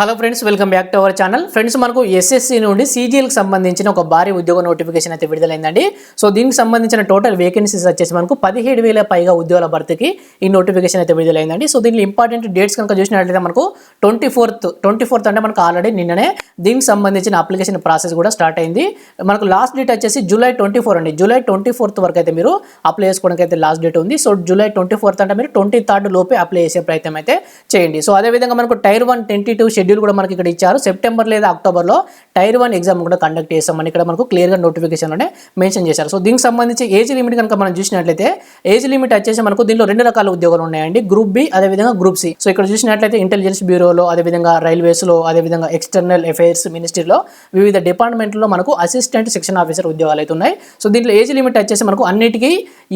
Hello friends, welcome back to our channel. Friends, మనకు SSC నుండి సీజీఎల్కి సంబంధించిన ఒక భారీ ఉద్యోగ నోటిఫికేషన్ అయితే విడుదలైందండి. సో దీనికి సంబంధించిన టోటల్ వేకెన్సీస్ వచ్చేసి మనకు 17,000 పైగా ఉద్యోగాల భర్తీకి ఈ నోటిఫికేషన్ అయితే విడుదలైందండి. సో దీంట్లో ఇంపార్టెంట్ డేట్స్ కనుక చూసినట్లయితే మనకు 24th అంటే మనకు ఆల్రెడీ నిన్ననే దీనికి సంబంధించిన అప్లికేషన్ ప్రాసెస్ కూడా స్టార్ట్ అయింది. మనకు లాస్ట్ డేట్ వచ్చేసి July 24 అండి. July 24 వరకు అయితే మీరు అప్లై చేసుకోవడానికి అయితే లాస్ట్ డేట్ ఉంది. సో July 24 అంటే మీరు 23rd లోపే అప్లై చేసే ప్రయత్నం అయితే చేయండి. సో అదేవిధంగా మనకు Tier 1 tentative షెడ్యూల్ కూడా మనకి ఇక్కడ ఇచ్చారు. సెప్టెంబర్ లేదా అక్టోబర్లో Tier 1 ఎగ్జామ్ కూడా కండక్ట్ చేస్తామని ఇక్కడ మనకు క్లియర్గా నోటిఫికేషన్లోనే మెన్షన్ చేశారు. సో దీనికి సంబంధించి ఏజ్ లిమిట్ కనుక మనం చూసినట్లయితే ఏజ్ లిమిట్ వచ్చేసి మనకు దీనిలో రెండు రకాల ఉద్యోగాలు ఉన్నాయండి, గ్రూప్ బి అదేవిధంగా గ్రూప్ సి. సో ఇక్కడ చూసినట్లయితే ఇంటెలిజెన్స్ బ్యూరోలో, అదేవిధంగా రైల్వేస్లో, అదేవిధంగా ఎక్స్టర్నల్ అఫైర్స్ మినిస్ట్రీలో వివిధ డిపార్ట్మెంట్లో మనకు అసిస్టెంట్ సెక్షన్ ఆఫీసర్ ఉద్యోగాలు అయితే ఉన్నాయి. సో దీంట్లో ఏజ్ లిమిట్ వచ్చేసి మనకు అన్నిటికీ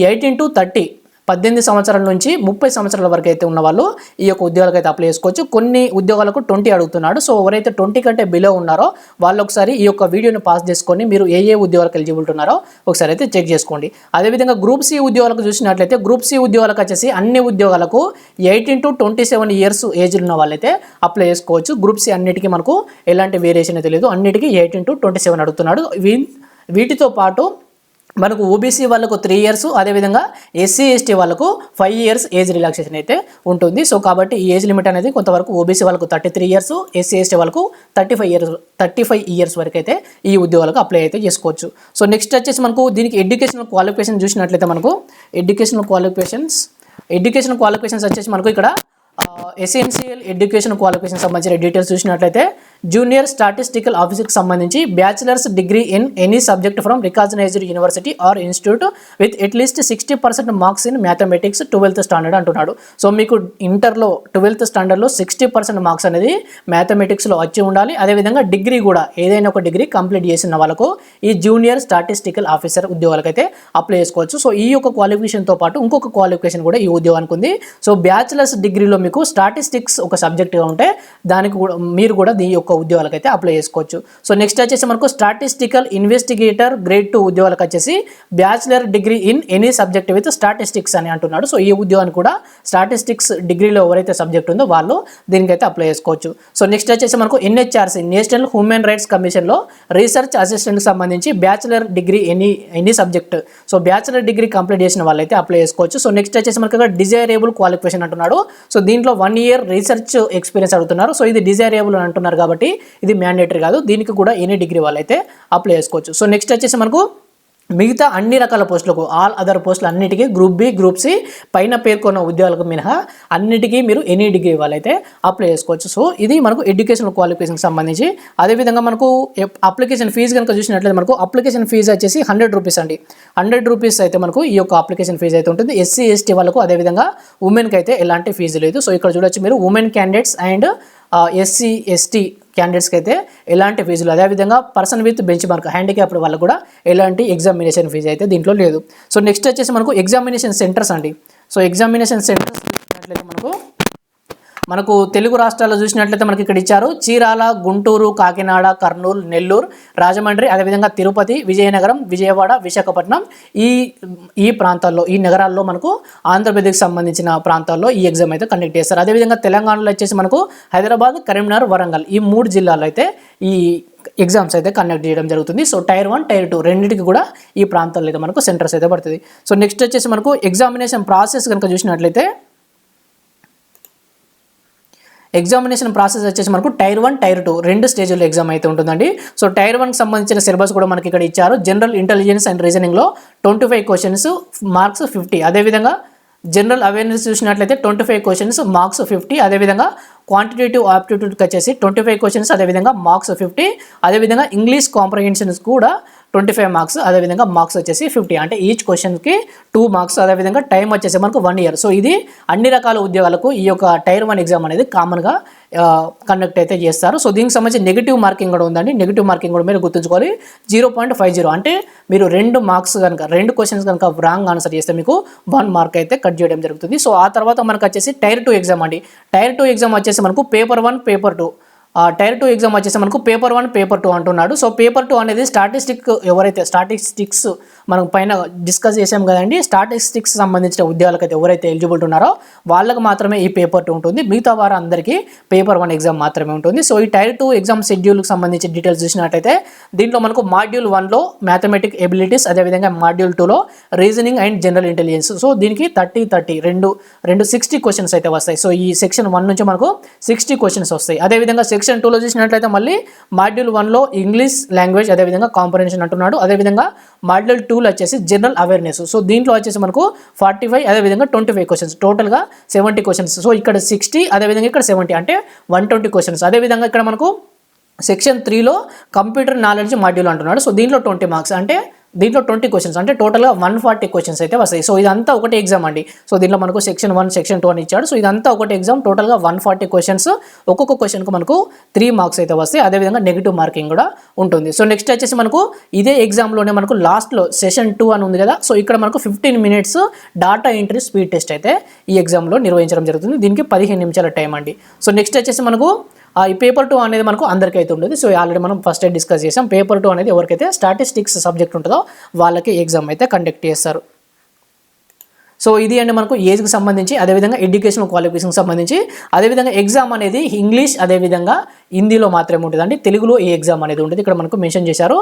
18 to 30 18 సంవత్సరాల నుంచి 30 సంవత్సరాల వరకు అయితే ఉన్న వాళ్ళు ఈ యొక్క ఉద్యోగాలకు అయితే అప్లై చేసుకోవచ్చు. కొన్ని ఉద్యోగాలకు 20 అడుగుతున్నాడు. సో ఎవరైతే 20 కంటే బిలో ఉన్నారో వాళ్ళు ఒకసారి ఈ యొక్క వీడియోని పాస్ చేసుకొని మీరు ఏ ఉద్యోగాలకు ఎలిజిబుల్ ఉన్నారో ఒకసారి అయితే చెక్ చేసుకోండి. అదేవిధంగా గ్రూప్ సి ఉద్యోగాలకు చూసినట్లయితే గ్రూప్ సి ఉద్యోగాలకు వచ్చేసి అన్ని ఉద్యోగాలకు 18 to 27 ఇయర్స్ ఏజ్ ఉన్న వాళ్ళైతే అప్లై చేసుకోవచ్చు. గ్రూప్ సి అన్నిటికీ మనకు ఎలాంటి వేరియేషన్ అయితే లేదు, అన్నిటికీ 18 to 27 అడుగుతున్నాడు. వీటితో పాటు మనకు ఓబీసీ వాళ్ళకు 3 years, అదేవిధంగా ఎస్సీ ఎస్టీ వాళ్ళకు 5 years ఏజ్ రిలాక్సేషన్ అయితే ఉంటుంది. సో కాబట్టి ఈ ఏజ్ లిమిట్ అనేది కొంతవరకు ఓబీసీ వాళ్ళకు 33 years, ఎస్సీ ఎస్టీ వాళ్ళకు 35 years వరకు అయితే ఈ ఉద్యోగాలకు అప్లై అయితే చేసుకోవచ్చు. సో నెక్స్ట్ వచ్చేసి మనకు దీనికి ఎడ్యుకేషనల్ క్వాలిఫికేషన్ చూసినట్లయితే మనకు ఎడ్యుకేషనల్ క్వాలిఫికేషన్స్ వచ్చేసి మనకు ఇక్కడ ఎసెన్షియల్ ఎడ్యుకేషన్ క్వాలిఫికేషన్ సంబంధించిన డీటెయిల్స్ చూసినట్లయితే జూనియర్ స్టాటిస్టికల్ ఆఫీసర్కి సంబంధించి bachelor's degree in any subject from recognised university or institute with at least 60% marks in mathematics 12th standard అంటున్నాడు. సో మీకు ఇంటర్లో 12th స్టాండర్డ్లో 60% మార్క్స్ అనేది మ్యాథమెటిక్స్లో వచ్చి ఉండాలి. అదేవిధంగా డిగ్రీ కూడా ఏదైనా ఒక డిగ్రీ కంప్లీట్ చేసిన వాళ్ళకు ఈ జూనియర్ స్టాటిస్టికల్ ఆఫీసర్ ఉద్యోగాలకు అయితే అప్లై చేసుకోవచ్చు. సో ఈ యొక్క క్వాలిఫికేషన్తో పాటు ఇంకొక క్వాలిఫికేషన్ కూడా ఈ ఉద్యోగానికి ఉంది. సో బ్యాచిలర్స్ డిగ్రీలో మీకు స్టాటిస్టిక్స్ ఒక సబ్జెక్ట్గా ఉంటే దానికి కూడా మీరు కూడా దీని యొక్క ఉద్యోగాలకు అయితే అప్లై చేసుకోవచ్చు. సో నెక్స్ట్ వచ్చేసి మనకు స్టాటిస్టికల్ ఇన్వెస్టిగేటర్ గ్రేడ్ 2 ఉద్యోగాలకు వచ్చేసి bachelor degree in any subject with statistics అని అంటున్నాడు. సో ఈ ఉద్యోగానికి కూడా స్టాటిస్టిక్స్ డిగ్రీలో ఎవరైతే సబ్జెక్ట్ ఉందో వాళ్ళు దీనికైతే అప్లై చేసుకోవచ్చు. సో నెక్స్ట్ వచ్చేసి మనకు ఎన్హెచ్ఆర్సీ నేషనల్ హ్యూమన్ రైట్స్ కమిషన్లో రీసెర్చ్ అసిస్టెంట్కి సంబంధించి bachelor degree any subject. So bachelor degree complete చేసిన వాళ్ళైతే అప్లై చేసుకోవచ్చు. సో నెక్స్ట్ వచ్చేసి మనకు డిజైరబుల్ క్వాలిఫికేషన్ అంటున్నాడు. సో దీంట్లో 1 year రీసెర్చ్ ఎక్స్పీరియన్స్ అడుగుతున్నారు. సో ఇది డిజైరబుల్ అని అంటున్నారు కాబట్టి ఇది మ్యాండేటరీ కాదు, దీనికి కూడా ఎనీ డిగ్రీ వాళ్ళైతే అప్లై చేసుకోవచ్చు. సో నెక్స్ట్ వచ్చేసి మనకు మిగతా అన్ని రకాల పోస్టులకు ఆల్ అదర్ పోస్టులు అన్నిటికీ గ్రూప్ బి గ్రూప్ సి పైన పేర్కొన్న ఉద్యోగాలకు మినహా అన్నిటికీ మీరు ఎనీ డిగ్రీ వాళ్ళైతే అప్లై చేసుకోవచ్చు. సో ఇది మనకు ఎడ్యుకేషనల్ క్వాలిఫికేషన్కి సంబంధించి. అదేవిధంగా మనకు అప్లికేషన్ ఫీజు కనుక చూసినట్లయితే మనకు అప్లికేషన్ ఫీజు వచ్చేసి 100 రూపీస్ అండి. 100 రూపీస్ అయితే మనకు ఈ యొక్క అప్లికేషన్ ఫీజు అయితే ఉంటుంది. ఎస్సీ ఎస్టీ వాళ్ళకు అదేవిధంగా ఉమెన్కి అయితే ఎలాంటి ఫీజు లేదు. సో ఇక్కడ చూడొచ్చు మీరు women candidates and SC ST క్యాండిడేట్స్కి అయితే ఎలాంటి ఫీజులు, అదేవిధంగా person with bench mark handicapped వాళ్ళకు కూడా ఎలాంటి ఎగ్జామినేషన్ ఫీజు అయితే దీంట్లో లేదు. సో నెక్స్ట్ వచ్చేసి మనకు ఎగ్జామినేషన్ సెంటర్స్ అండి. సో ఎగ్జామినేషన్ సెంటర్స్ చూసినట్లయితే మనకు తెలుగు రాష్ట్రాల్లో చూసినట్లయితే మనకి ఇక్కడ ఇచ్చారు చీరాల, గుంటూరు, కాకినాడ, కర్నూలు, నెల్లూరు, రాజమండ్రి, అదేవిధంగా తిరుపతి, విజయనగరం, విజయవాడ, విశాఖపట్నం ఈ ప్రాంతాల్లో ఈ నగరాల్లో మనకు ఆంధ్రప్రదేశ్కి సంబంధించిన ప్రాంతాల్లో ఈ ఎగ్జామ్ అయితే కండక్ట్ చేస్తారు. అదేవిధంగా తెలంగాణలో వచ్చేసి మనకు హైదరాబాద్, కరీంనగర్, వరంగల్ ఈ 3 జిల్లాల్లో అయితే ఈ ఎగ్జామ్స్ అయితే కండక్ట్ చేయడం జరుగుతుంది. సో Tier 1 Tier 2 రెండింటికి కూడా ఈ ప్రాంతాల్లో అయితే మనకు సెంటర్స్ అయితే పడుతుంది. సో నెక్స్ట్ వచ్చేసి మనకు ఎగ్జామినేషన్ ప్రాసెస్ కనుక చూసినట్లయితే ఎగ్జామినేషన్ ప్రాసెస్ వచ్చేసి మనకు Tier 1 Tier 2 రెండు స్టేజ్లో ఎగ్జామ్ అయితే ఉంటుందండి. సో Tier 1కి సంబంధించిన సిలబస్ కూడా మనకి ఇక్కడ ఇచ్చారు. జనరల్ ఇంటెలిజెన్స్ అండ్ రీజనింగ్లో 25 క్వశ్చన్స్ మార్క్స్ 50. అదేవిధంగా జనరల్ అవేర్నెస్ చూసినట్లయితే 25 క్వశ్చన్స్ మార్క్స్ 50. అదేవిధంగా క్వాంటిటేటివ్ ఆప్టిట్యూడ్కి వచ్చేసి 25 క్వశ్చన్స్ అదేవిధంగా మార్క్స్ 50. అదేవిధంగా ఇంగ్లీష్ కాంప్రహెన్షన్స్ కూడా 25 మార్క్స్ అదేవిధంగా మార్క్స్ వచ్చేసి 50. అంటే ఈచ్ క్వశ్చన్కి 2 మార్క్స్ అదేవిధంగా టైం వచ్చేసి మనకు 1 year. సో ఇది అన్ని రకాల ఉద్యోగాలకు ఈ యొక్క Tier 1 ఎగ్జామ్ అనేది కామన్గా కండక్ట్ అయితే చేస్తారు. సో దీనికి సంబంధించి నెగిటివ్ మార్కింగ్ కూడా ఉందండి. నెగిటివ్ మార్కింగ్ కూడా మీరు గుర్తుంచుకోవాలి. 0.50 అంటే మీరు 2 మార్క్స్ కనుక 2 క్వశ్చన్స్ కనుక రాంగ్ ఆన్సర్ చేస్తే మీకు 1 మార్క్ అయితే కట్ చేయడం జరుగుతుంది. సో ఆ తర్వాత మనకు వచ్చేసి Tier 2 ఎగ్జామ్ అండి. Tier 2 ఎగ్జామ్ వచ్చేసి మనకు పేపర్ 1 పేపర్ 2 టైర్ 2 ఎగ్జామ్ వచ్చేసి మనకు పేపర్ 1 పేపర్ 2 అంటున్నాడు. సో పేపర్ 2 అనేది స్టాటిస్టిక్స్ మనం పైన డిస్కస్ చేసాం కదండి. స్టాటిస్టిక్స్ సంబంధించిన ఉద్యోగాలకు ఎవరైతే ఎలిజిబుల్ ఉన్నారో వాళ్ళకి మాత్రమే ఈ పేపర్ 2 ఉంటుంది. మిగతా వారు అందరికీ పేపర్ 1 ఎగ్జామ్ మాత్రమే ఉంటుంది. సో ఈ టైర్ 2 ఎగ్జామ్ షెడ్యూల్కి సంబంధించిన డీటెయిల్స్ చూసినట్లయితే దీంట్లో మనకు మాడ్యూల్ 1లో మ్యాథమెటిక్ ఎబిలిటీస్, అదేవిధంగా మాడ్యూల్ 2లో reasoning and general intelligence. So దీనికి 30 రెండు 60 క్వశ్చన్స్ అయితే వస్తాయి. సో ఈ సెక్షన్ 1 నుంచి మనకు 60 క్వశ్చన్స్ వస్తాయి. అదేవిధంగా సెక్షన్ 2లో చూసినట్లయితే మళ్ళీ మాడ్యూల్ 1లో ఇంగ్లీష్ లాంగ్వేజ్, అదేవిధంగా కాంప్రహెన్షన్ అంటున్నాడు. అదేవిధంగా మాడ్యూల్ 2లో వచ్చేసి జనరల్ అవేర్నెస్. సో దీంట్లో వచ్చేసి మనకు 45, అదేవిధంగా 25 క్వశ్చన్స్, టోటల్గా 70 క్వశ్చన్స్. సో ఇక్కడ 60, అదేవిధంగా ఇక్కడ 70 అంటే 120 క్వశ్చన్స్. అదేవిధంగా ఇక్కడ మనకు సెక్షన్ 3లో కంప్యూటర్ నాలెడ్జ్ మాడ్యూల్ అంటున్నాడు. సో దీంట్లో 20 మార్క్స్, అంటే దీంట్లో 20 క్వశ్చన్స్, అంటే టోటల్గా 140 క్వశ్చన్స్ అయితే వస్తాయి. సో ఇదంతా ఒకటే ఎగ్జామ్ అండి. సో దీంట్లో మనకు సెక్షన్ 1, సెక్షన్ 2 అని ఇచ్చాడు. సో ఇదంతా ఒకటే ఎగ్జామ్, టోటల్గా 140 క్వశ్చన్స్. ఒక్కొక్క క్వశ్చన్కు మనకు 3 మార్క్స్ అయితే వస్తాయి. అదేవిధంగా నెగిటివ్ మార్కింగ్ కూడా ఉంటుంది. సో నెక్స్ట్ వచ్చేసి మనకు ఇదే ఎగ్జామ్లోనే మనకు లాస్ట్లో సెషన్ 2 అని ఉంది కదా. సో ఇక్కడ మనకు 15 minutes data entry speed test అయితే ఈ ఎగ్జామ్లో నిర్వహించడం జరుగుతుంది. దీనికి 15 నిమిషాల టైం అండి. సో నెక్స్ట్ వచ్చేసి మనకు ఈ పేపర్ 2 అనేది మనకు అందరికైతే ఉండదు. సో ఆల్రెడీ మనం ఫస్ట్ డిస్కస్ చేసాం. పేపర్ 2 అనేది ఎవరికైతే స్టాటిస్టిక్స్ సబ్జెక్ట్ ఉంటుందో వాళ్ళకి ఎగ్జామ్ అయితే కండక్ట్ చేస్తారు. సో ఇది అండి మనకు ఏజ్కి సంబంధించి, అదేవిధంగా ఎడ్యుకేషనల్ క్వాలిఫికేషన్కి సంబంధించి. అదేవిధంగా ఎగ్జామ్ అనేది ఇంగ్లీష్, అదేవిధంగా హిందీలో మాత్రమే ఉంటుంది అండి. తెలుగులో ఈ ఎగ్జామ్ అనేది ఉంటుంది. ఇక్కడ మనకు మెన్షన్ చేశారు,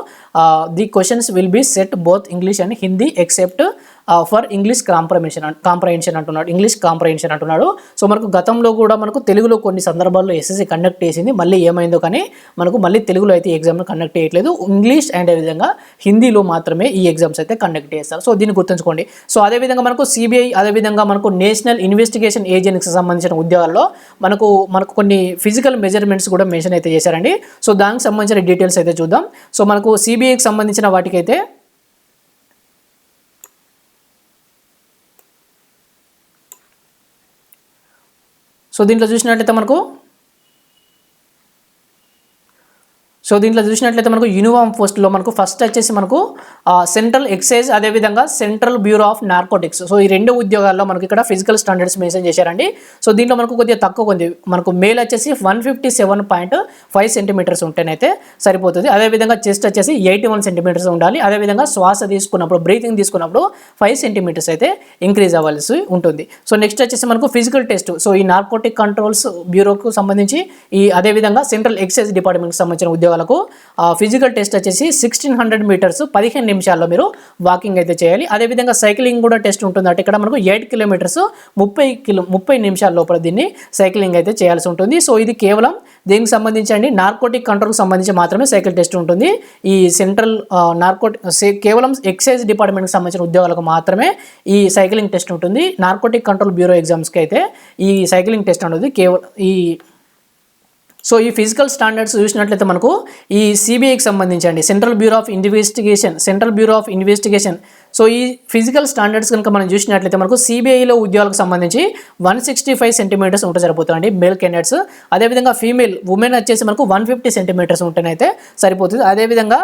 the questions will be set both English and Hindi except for English comprehension అంటున్నాడు. ఇంగ్లీష్ కాంప్రహెన్షన్ అంటున్నాడు. సో మనకు గతంలో కూడా మనకు తెలుగులో కొన్ని సందర్భాల్లో ఎస్ఎస్సి కండక్ట్ చేసింది. మళ్ళీ ఏమైందో కానీ మనకు మళ్ళీ తెలుగులో అయితే ఈ ఎగ్జామ్ను కండక్ట్ చేయట్లేదు. ఇంగ్లీష్ అండ్ అదేవిధంగా హిందీలో మాత్రమే ఈ ఎగ్జామ్స్ అయితే కండక్ట్ చేస్తారు. సో దీన్ని గుర్తుంచుకోండి. సో అదేవిధంగా మనకు సిబిఐ, అదేవిధంగా మనకు నేషనల్ ఇన్వెస్టిగేషన్ ఏజెన్సీకి సంబంధించిన ఉద్యోగాల్లో మనకు కొన్ని ఫిజికల్ మెజర్మెంట్స్ కూడా మెన్షన్ అయితే చేశారండి. సో దానికి సంబంధించిన డీటెయిల్స్ అయితే చూద్దాం. సో మనకు సిబిఐకి సంబంధించిన వాటికైతే సో దీంట్లో చూసినట్లయితే మనకు యూనిఫామ్ పోస్ట్లో మనకు ఫస్ట్ వచ్చేసి మనకు సెంట్రల్ ఎక్సైజ్, అదేవిధంగా central bureau of narcotics. So ఈ 2 ఉద్యోగాల్లో మనకి ఇక్కడ ఫిజికల్ స్టాండర్డ్స్ మెన్షన్ చేశారండి. సో దీంట్లో మనకు కొద్దిగా తక్కువ ఉంది. మనకు మేల్ వచ్చేసి 157.5 సెంటీమీటర్స్ ఉంటేనైతే సరిపోతుంది. అదేవిధంగా చెస్ట్ వచ్చేసి 81 సెంటీమీటర్స్ ఉండాలి. అదేవిధంగా శ్వాస తీసుకున్నప్పుడు, బ్రీతింగ్ తీసుకున్నప్పుడు 5 సెంటీమీటర్స్ అయితే ఇంక్రీజ్ అవ్వాల్సి ఉంటుంది. సో నెక్స్ట్ వచ్చేసి మనకు ఫిజికల్ టెస్ట్. సో ఈ నార్కోటిక్ కంట్రోల్స్ బ్యూరోకు సంబంధించి అదేవిధంగా సెంట్రల్ ఎక్సైజ్ డిపార్ట్మెంట్కి సంబంధించిన ఉద్యోగాలకు ఫిజికల్ టెస్ట్ వచ్చేసి 1600 మీటర్స్ 15 నిమిషాల్లో మీరు వాకింగ్ అయితే చేయాలి. అదేవిధంగా సైక్లింగ్ కూడా టెస్ట్ ఉంటుంది. అంటే ఇక్కడ మనకు 8 కిలోమీటర్స్ 30 నిమిషాల లోపల దీన్ని సైక్లింగ్ అయితే చేయాల్సి ఉంటుంది. సో ఇది కేవలం దీనికి సంబంధించి అండి నార్కోటిక్ కంట్రోల్కి సంబంధించి మాత్రమే సైకిల్ టెస్ట్ ఉంటుంది. ఈ సెంట్రల్ కేవలం ఎక్సైజ్ డిపార్ట్మెంట్కి సంబంధించిన ఉద్యోగాలకు మాత్రమే ఈ సైక్లింగ్ టెస్ట్ ఉంటుంది. నార్కోటిక్ కంట్రోల్ బ్యూరో ఎగ్జామ్స్కి అయితే ఈ సైక్లింగ్ టెస్ట్ అనేది కేవలం ఈ ఫిజికల్ స్టాండర్డ్స్ చూసినట్లయితే మనకు ఈ సిబిఐకి సంబంధించి central bureau of investigation. So ఈ ఫిజికల్ స్టాండర్డ్స్ కనుక మనం చూసినట్లయితే మనకు సిబిఐలో ఉద్యోగాలకు సంబంధించి 165 సెంటీమీటర్స్ ఉంటే సరిపోతుందండి మేల్ క్యాండిడేట్స్. అదేవిధంగా ఉమెన్ వచ్చేసి మనకు 150 సెంటీమీటర్స్ ఉంటేనైతే సరిపోతుంది. అదేవిధంగా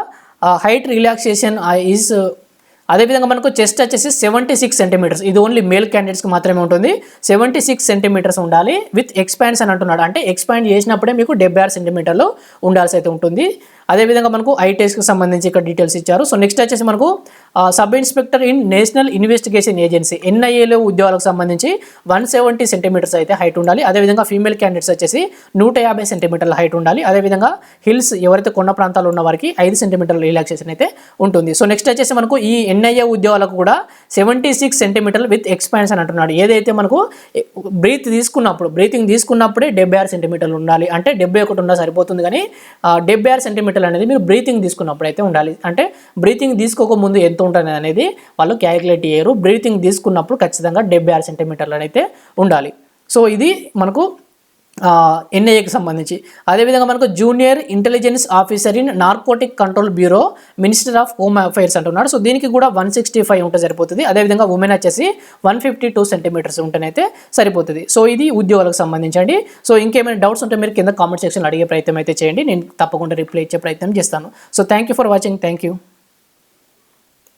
హైట్ రిలాక్సేషన్ అదేవిధంగా మనకు చెస్ట్ వచ్చేసి 76 సెంటీమీటర్స్. ఇది ఓన్లీ మేల్ క్యాండిడేట్స్కి మాత్రమే ఉంటుంది. 76 సెంటీమీటర్స్ ఉండాలి విత్ ఎక్స్పాన్షన్ అంటున్నాడు. అంటే ఎక్స్పాండ్ చేసినప్పుడే మీకు 76 సెంటీమీటర్లు ఉండాల్సి అయితే ఉంటుంది. అదేవిధంగా మనకు ఐటెస్కి సంబంధించి ఇక్కడ డీటెయిల్స్ ఇచ్చారు. సో నెక్స్ట్ వచ్చేసి మనకు sub inspector in national investigation agency ఎన్ఐఏలో ఉద్యోగాలకు సంబంధించి 170 సెంటీమీటర్స్ అయితే హైట్ ఉండాలి. అదేవిధంగా ఫీమేల్ క్యాండిడేట్స్ వచ్చేసి 150 సెంటీమీటర్ల హైట్ ఉండాలి. అదేవిధంగా హిల్స్ ఎవరైతే కొండ ప్రాంతాల్లో ఉన్న వారికి 5 సెంటీమీటర్ల రిలాక్సేషన్ అయితే ఉంటుంది. సో నెక్స్ట్ వచ్చేసి మనకు ఈ ఎన్ఐఏ ఉద్యోగాలకు కూడా 76 సెంటీమీటర్లు విత్ ఎక్స్పాన్షన్ అంటున్నాడు. ఏదైతే మనకు బ్రీతింగ్ తీసుకున్నప్పుడే 76 సెంటీమీటర్లు ఉండాలి. అంటే 71 ఉన్నా సరిపోతుంది, కానీ 76 సెంటీమీటర్లు అనేది మీరు బ్రీతింగ్ తీసుకున్నప్పుడు అయితే ఉండాలి. అంటే బ్రీతింగ్ తీసుకోకముందు ఎంత ఉంటుంది అనేది వాళ్ళు క్యాలిక్యులేట్ చేయరు. బ్రీతింగ్ తీసుకున్నప్పుడు ఖచ్చితంగా 76 సెంటీమీటర్లు అయితే ఉండాలి. సో ఇది మనకు ఎన్ఐఏకి సంబంధించి. అదేవిధంగా మనకు junior intelligence officer in narcotic control bureau minister of home affairs అంటున్నాడు. సో దీనికి కూడా 165 ఉంటే సరిపోతుంది. అదేవిధంగా ఉమెన్ వచ్చేసి 152 సెంటీమీటర్స్ ఉంటేనైతే సరిపోతుంది. సో ఇది ఉద్యోగాలకు సంబంధించండి. సో ఇంకేమైనా డౌట్స్ ఉంటే మీరు కింద కామెంట్ సెక్షన్లో అడిగే ప్రయత్నం అయితే చేయండి. నేను తప్పకుండా రిప్లై ఇచ్చే ప్రయత్నం చేస్తాను. So thank you for watching. Thank you.